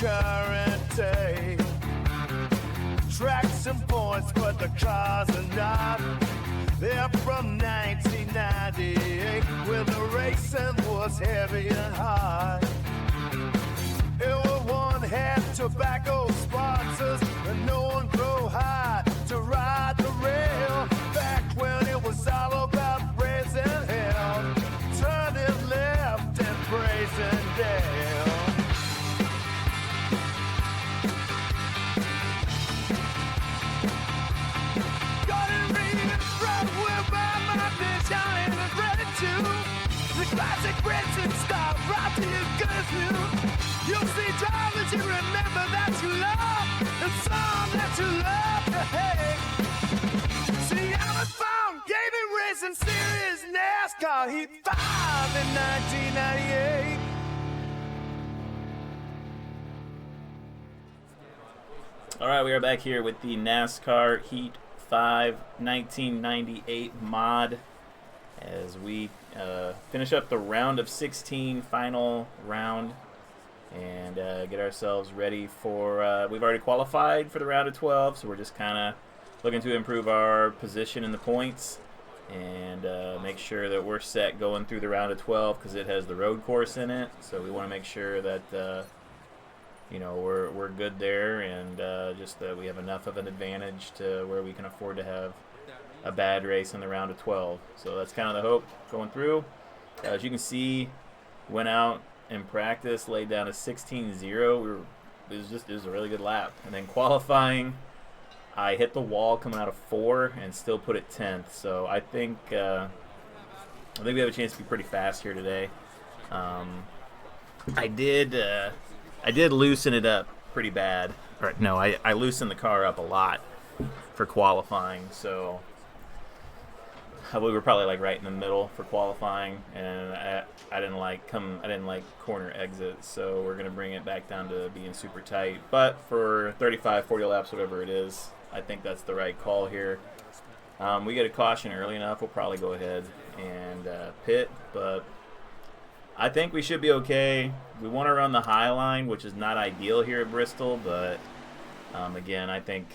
current day. Tracks and points, but the cars are not. They're from 1998, when the racing was heavy and hard. Everyone had tobacco sponsors, and no one drove high to ride the rail. Back when it was all about raising hell, turning left and praising Dale. Gonna read right where my mind is, I ain't ready to. The classic Britain style, right to your good view. You'll see drivers you remember that you love, and some that you love to hate. See, I'm a found gaming racing series NASCAR Heat 5 in 1998. All right, we are back here with the NASCAR Heat 5 1998 mod as we finish up the round of 16, final round, and get ourselves ready for, we've already qualified for the round of 12, so we're just kind of looking to improve our position in the points and make sure that we're set going through the round of 12 because it has the road course in it, so we want to make sure that you know, we're good there, and just that we have enough of an advantage to where we can afford to have a bad race in the round of 12. So that's kind of the hope going through. As you can see, went out in practice, laid down a 16-0. It was a really good lap. And then qualifying, I hit the wall coming out of 4 and still put it 10th. So I think we have a chance to be pretty fast here today. I did loosen it up pretty bad. Or, no, I loosened the car up a lot for qualifying. So we were probably like right in the middle for qualifying, and I didn't like corner exits, so we're gonna bring it back down to being super tight. But for 35, 40 laps, whatever it is, I think that's the right call here. We get a caution early enough, we'll probably go ahead and pit, but I think we should be okay. We want to run the high line, which is not ideal here at Bristol, but again, I think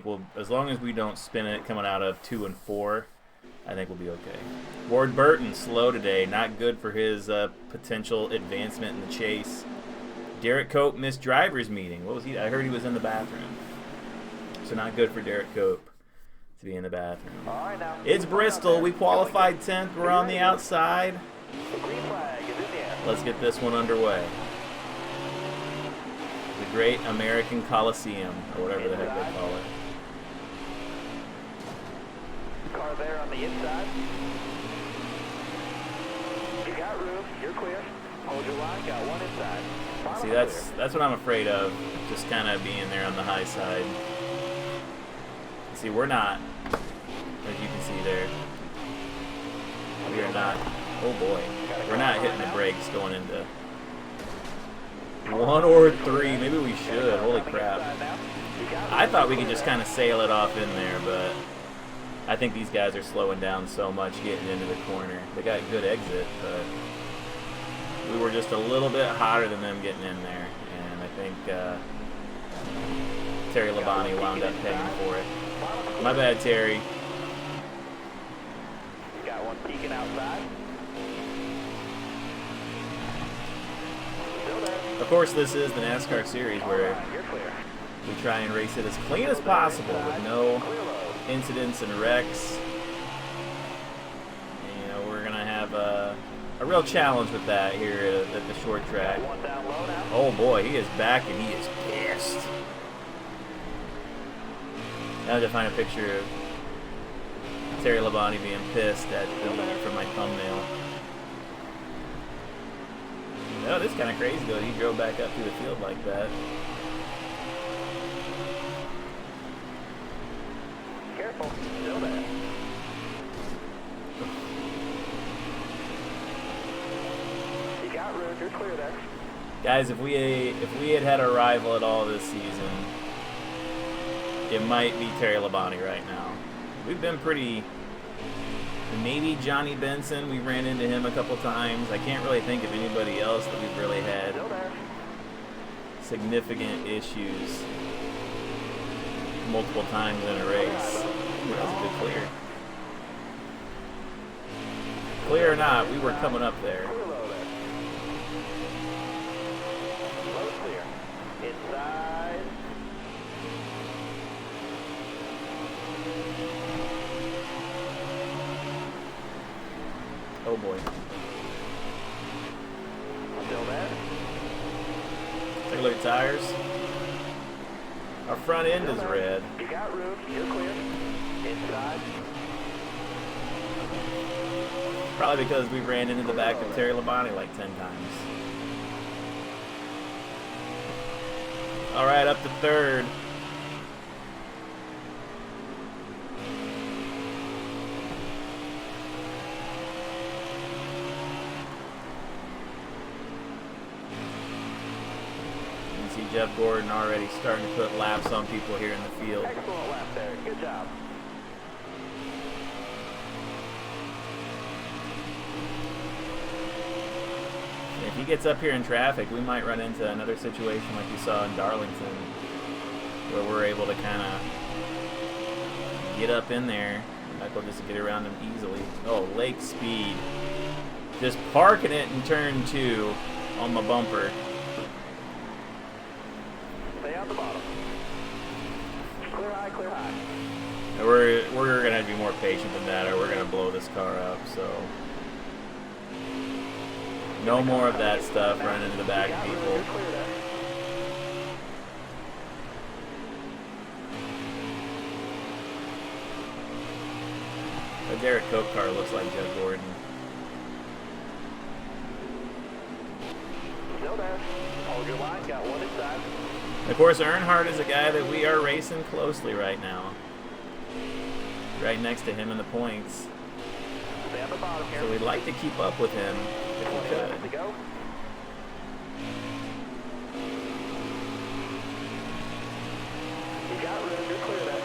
we'll, as long as we don't spin it coming out of 2 and 4, I think we'll be okay. Ward Burton, slow today. Not good for his potential advancement in the chase. Derek Cope missed driver's meeting. What was he? I heard he was in the bathroom. So not good for Derek Cope to be in the bathroom. It's Bristol. We qualified 10th. We're on the outside. Let's get this one underway. The Great American Colosseum, or whatever the heck they call it. Car there on the inside. You got room. You're clear. Hold your line. Got one inside. See, that's what I'm afraid of. Just kind of being there on the high side. See, we're not, as you can see there. We are not. Oh boy, we're not hitting the brakes going into 1 or 3. Maybe we should. Holy crap! I thought we could just kind of sail it off in there, but I think these guys are slowing down so much getting into the corner. They got a good exit, but we were just a little bit hotter than them getting in there, and I think Terry Labonte wound up paying for it. My bad, Terry. Got one peeking outside. Of course, this is the NASCAR series where we try and race it as clean as possible with no incidents and wrecks. And, you know, we're gonna have a real challenge with that here at the short track. Oh boy, he is back and he is pissed. Now I have to find a picture of Terry Labonte being pissed at for my thumbnail. Oh, this is kind of crazy though. He drove back up through the field like that. Careful, still there. You got room. You're clear there. Guys, if we had a rival at all this season, it might be Terry Labonte right now. We've been pretty. Maybe Johnny Benson. We ran into him a couple times. I can't really think of anybody else that we've really had significant issues multiple times in a race. Ooh, that was a good clear. Clear or not, we were coming up there. Clear low there. Low clear. Inside. Oh boy. Still there. Take a look at tires. Our front end is red. You got room. You're clear. Inside. Probably because we ran into the back of Terry Labonte like 10 times. All right, up to third. You can see Jeff Gordon already starting to put laps on people here in the field. Excellent lap there. Good job. If he gets up here in traffic, we might run into another situation like we saw in Darlington, where we're able to kind of get up in there. Michael just get around him easily. Oh, Lake Speed. Just parking it in turn 2 on the bumper. Stay on the bottom. Clear high, clear high. And we're going to have to be more patient than that, or we're going to blow this car up, so... No more of that stuff running into the back of people. You're clear there. The Derek Cope car looks like Jeff Gordon. Still there. Hold your line. Got one inside. Of course, Earnhardt is a guy that we are racing closely right now. Right next to him in the points. Stay on the bottom here. So we'd like to keep up with him if we 20 minutes to could. go. You got room. You're clear there.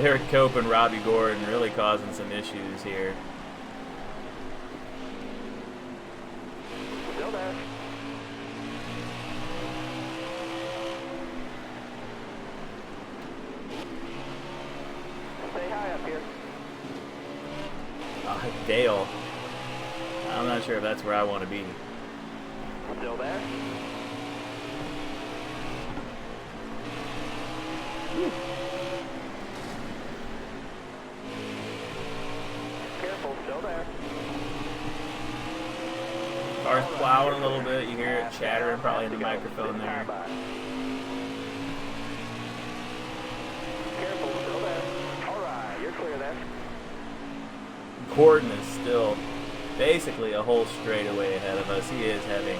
Derek Cope and Robbie Gordon really causing some issues here. Still there. Stay high up here. Dale. I'm not sure if that's where I want to be. Still there. Careful, still there. Car's plowing a little bit. You hear it chattering probably in the microphone there. Careful, still there. Alright, you're clear there. Gordon is still basically a whole straightaway ahead of us. He is having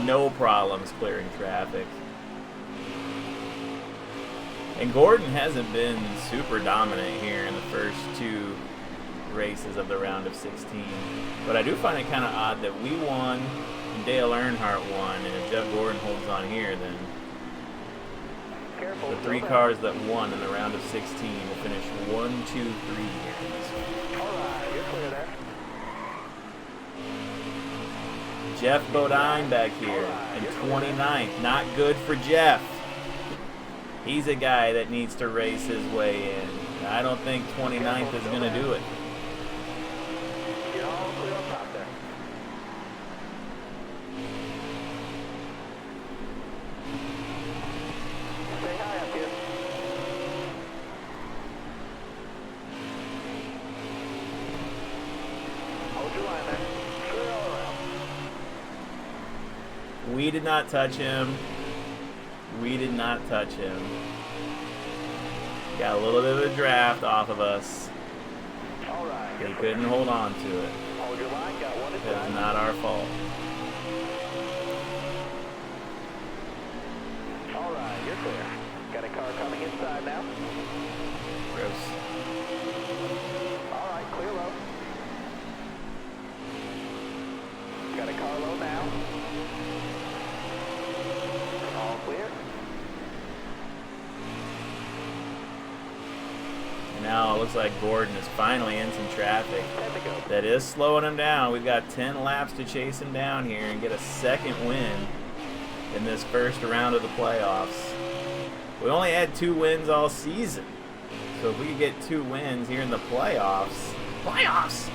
no problems clearing traffic. And Gordon hasn't been super dominant here in the first 2 races of the round of 16. But I do find it kind of odd that we won and Dale Earnhardt won, and if Jeff Gordon holds on here, then Careful, the 3 still cars that won in the round of 16 will finish 1, 2, 3 here in this one. there. Alright, you're clear there. Jeff Bodine back here in 29th. Not good for Jeff. He's a guy that needs to race his way in. I don't think 29th is going to do it. You're all clear up top there. Stay high up here. Hold your line there. Clear all around. We did not touch him. We did not touch him. Got a little bit of a draft off of us. Alright. He couldn't hold on to it. Hold your line. Got one It's inside. not our fault. Alright, you're clear. Got a car coming inside now. Gross. Alright, clear low. Got a car low now. All clear. And Now it looks like Gordon is finally in some traffic. That is slowing him down. We've got 10 laps to chase him down here and get a second win in this first round of the playoffs. We only had 2 wins all season. So if we could get 2 wins here in the playoffs. Playoffs!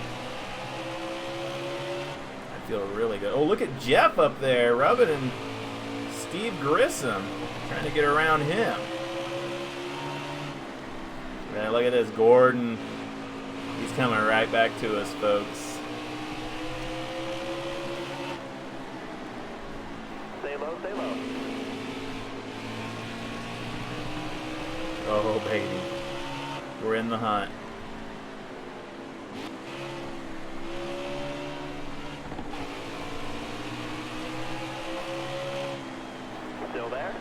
I feel really good. Oh, look at Jeff up there rubbing in Steve Grissom. Trying to get around him. Man, look at this. Gordon. He's coming right back to us, folks. Stay low, stay low. Oh, baby. We're in the hunt. Still there?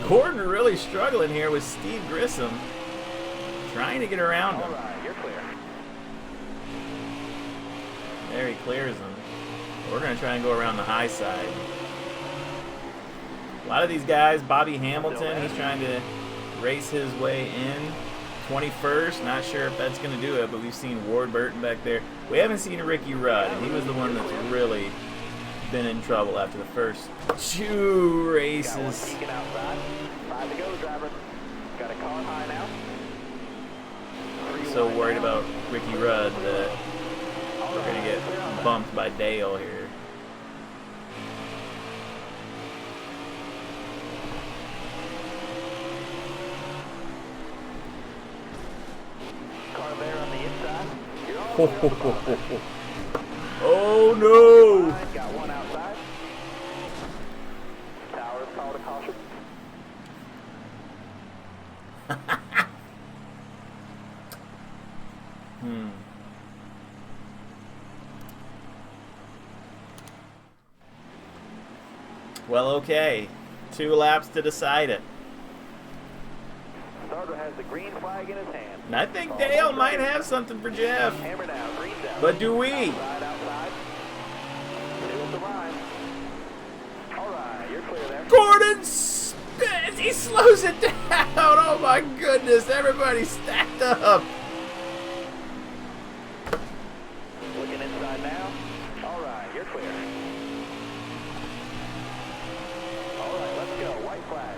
Gordon really struggling here with Steve Grissom. Trying to get around him. All right, you're clear. There he clears him. We're going to try and go around the high side. A lot of these guys, Bobby Hamilton, he's trying to race his way in. 21st, not sure if that's going to do it, but we've seen Ward Burton back there. We haven't seen Ricky Rudd, and he was the one that's really been in trouble after the first 2 races. Got one peeking outside. 5 to go, driver. Got a car high now. So worried about Ricky Rudd that we're going to get bumped by Dale here. Car there on the inside. You're all Ho, clear ho, on the ho, bottom. ho, ho. Oh no! Got one outside. Tower is called a caution. Well, okay. 2 laps to decide it. Starter has the green flag in his hand. And I think Dale might have something for Jeff. Hammer down, green down. But do we? Outside, outside. Stay with the line. All right, you're clear there. Gordon spins. He slows it down. Oh my goodness. Everybody stacked up. Looking inside now. All right, you're clear. All right, let's go. White flag.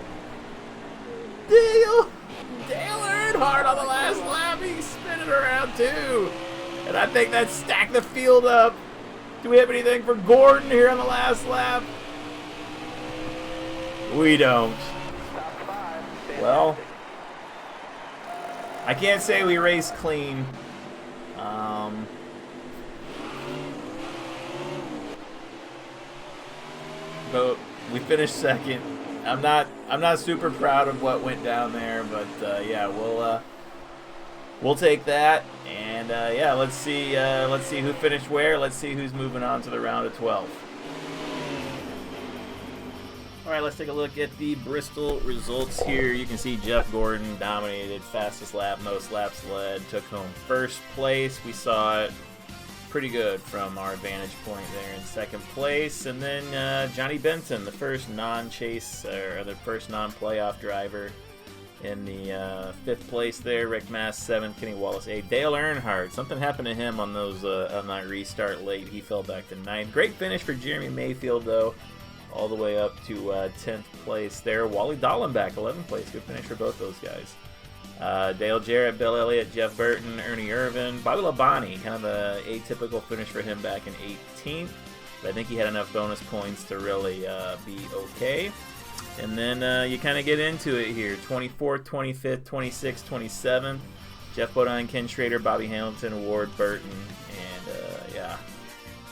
Dale Earnhardt on the last lap. He's spinning around too. And I think that stacked the field up. Do we have anything for Gordon here on the last lap? We don't. Top 5. Well, I can't say we raced clean. But we finished second. I'm not super proud of what went down there, but yeah, we'll take that, and yeah, let's see who finished where. Let's see who's moving on to the round of 12. All right, let's take a look at the Bristol results here. You can see Jeff Gordon dominated, fastest lap, most laps led, took home first place. We saw it pretty good from our vantage point there in second place. And then Johnny Benson, the first non-chase or the first non-playoff driver, in the 5th place there. Rick Mass 7th, Kenny Wallace 8th. Dale Earnhardt, something happened to him on those on that restart late. He fell back to 9th. Great finish for Jeremy Mayfield though, all the way up to 10th place there. Wally Dallenbach 11th place. Good finish for both those guys. Dale Jarrett, Bill Elliott, Jeff Burton, Ernie Irvin, Bobby Labonte, kind of a atypical finish for him back in 18th. But I think he had enough bonus points to really be okay. And then you kind of get into it here. 24th, 25th, 26th, 27th. Jeff Bodine, Ken Schrader, Bobby Hamilton, Ward Burton. And yeah,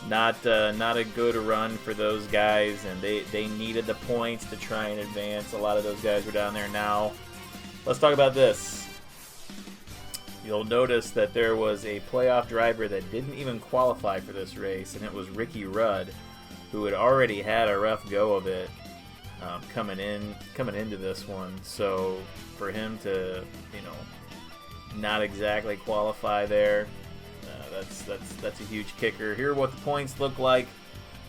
not a good run for those guys. And they needed the points to try and advance. A lot of those guys were down there now. Let's talk about this. You'll notice that there was a playoff driver that didn't even qualify for this race, and it was Ricky Rudd, who had already had a rough go of it coming into this one. So for him to, not exactly qualify there, that's a huge kicker. Here are what the points look like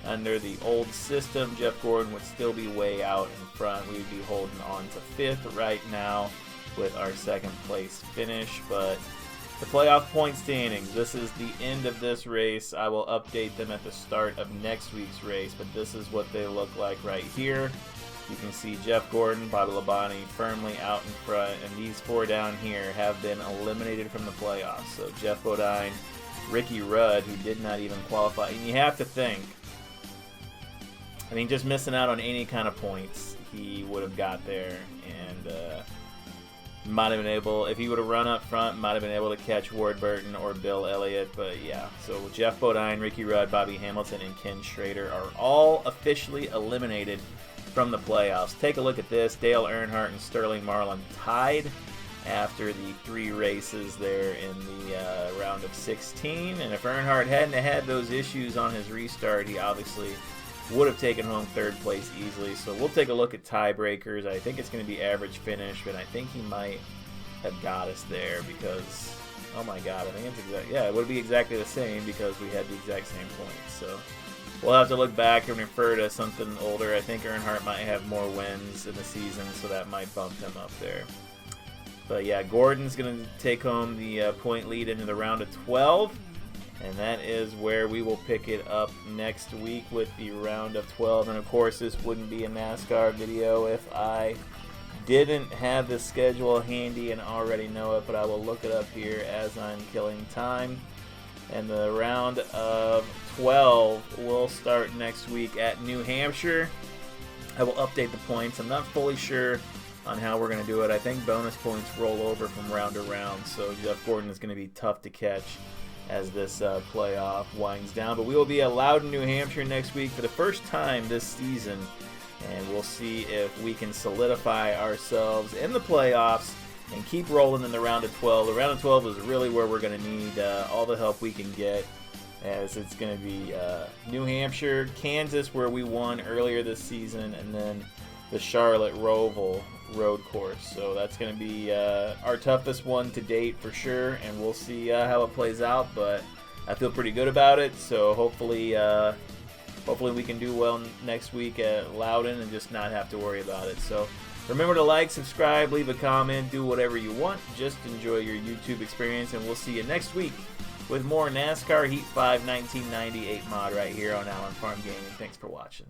under the old system. Jeff Gordon would still be way out in front. We would be holding on to 5th right now. with our second place finish. But the playoff point standings, this is the end of this race. I will update them at the start of next week's race, but this is what they look like right here. You can see Jeff Gordon, Bobby Labonte firmly out in front, and these four down here have been eliminated from the playoffs. So Jeff Bodine, Ricky Rudd, who did not even qualify. And you have to think, I mean, just missing out on any kind of points, he would have got there, and might have been able, if he would have run up front, might have been able to catch Ward Burton or Bill Elliott. But yeah, so Jeff Bodine, Ricky Rudd, Bobby Hamilton, and Ken Schrader are all officially eliminated from the playoffs. Take a look at this. Dale Earnhardt and Sterling Marlin tied after the 3 races there in the round of 16. And if Earnhardt hadn't had those issues on his restart, he obviously would have taken home 3rd place easily. So we'll take a look at tiebreakers. I think it's going to be average finish, but I think he might have got us there because, oh my God, I think it's exactly, yeah, it would be exactly the same because we had the exact same points. So we'll have to look back and refer to something older. I think Earnhardt might have more wins in the season, so that might bump him up there. But yeah, Gordon's going to take home the point lead into the round of 12. And that is where we will pick it up next week with the round of 12. And of course, this wouldn't be a NASCAR video if I didn't have the schedule handy and already know it. But I will look it up here as I'm killing time. And the round of 12 will start next week at New Hampshire. I will update the points. I'm not fully sure on how we're going to do it. I think bonus points roll over from round to round. So Jeff Gordon is going to be tough to catch as this playoff winds down. But we will be at Loudon, New Hampshire next week for the first time this season, and we'll see if we can solidify ourselves in the playoffs and keep rolling in the round of 12. The round of 12 is really where we're going to need all the help we can get, as it's going to be New Hampshire, Kansas, where we won earlier this season, and then the Charlotte Roval road course. So that's going to be our toughest one to date for sure, and we'll see how it plays out, but I feel pretty good about it. So hopefully we can do well next week at Loudon and just not have to worry about it. So remember to like, subscribe, leave a comment, do whatever you want. Just enjoy your YouTube experience, and we'll see you next week with more NASCAR Heat 5 1998 mod right here on Allen Farm Gaming. Thanks for watching.